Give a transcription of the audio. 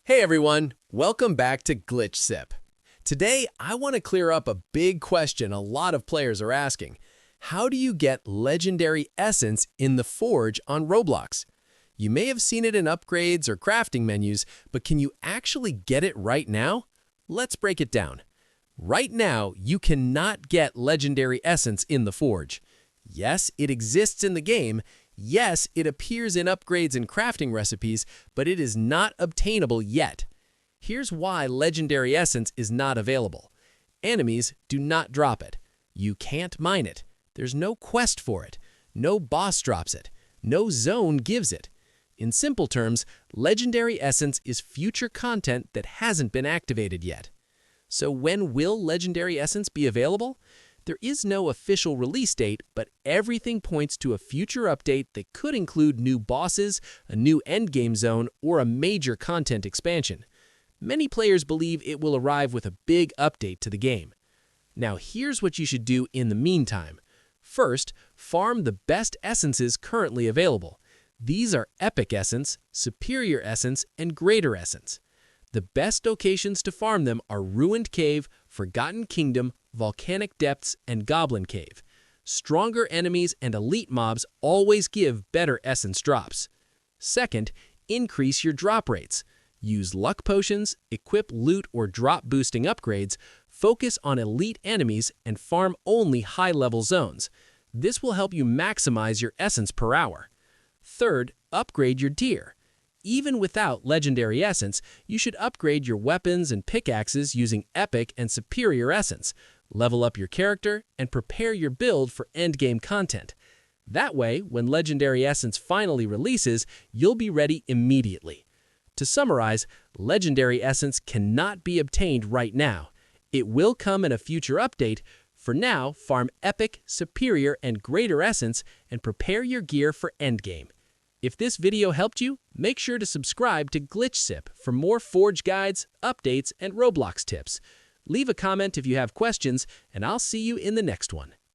Hey everyone, welcome back to Glitch Sip. Today, I want to clear up a big question a lot of players are asking. How do you get legendary essence in the Forge on Roblox? You may have seen it in upgrades or crafting menus, but can you actually get it right now? Let's break it down. Right now, you cannot get legendary essence in the Forge. Yes, it exists in the game. Yes, it appears in upgrades and crafting recipes, but it is not obtainable yet. Here's why legendary essence is not available. Enemies do not drop it. You can't mine it. There's no quest for it. No boss drops it. No zone gives it. In simple terms, legendary essence is future content that hasn't been activated yet. So when will legendary essence be available? There is no official release date, but everything points to a future update that could include new bosses, a new endgame zone, or a major content expansion. Many players believe it will arrive with a big update to the game. Now here's what you should do in the meantime. First, farm the best essences currently available. These are Epic Essence, Superior Essence, and Greater Essence. The best locations to farm them are Ruined Cave, Forgotten Kingdom, Volcanic Depths, and Goblin Cave. Stronger enemies and elite mobs always give better essence drops. Second, increase your drop rates. Use luck potions, equip loot or drop boosting upgrades, focus on elite enemies, and farm only high-level zones. This will help you maximize your essence per hour. Third, upgrade your gear. Even without legendary essence, you should upgrade your weapons and pickaxes using Epic and Superior Essence. Level up your character, and prepare your build for endgame content. That way, when legendary essence finally releases, you'll be ready immediately. To summarize, legendary essence cannot be obtained right now. It will come in a future update. For now, farm Epic, Superior, and Greater Essence and prepare your gear for endgame. If this video helped you, make sure to subscribe to Glitch Sip for more Forge guides, updates, and Roblox tips. Leave a comment if you have questions, and I'll see you in the next one.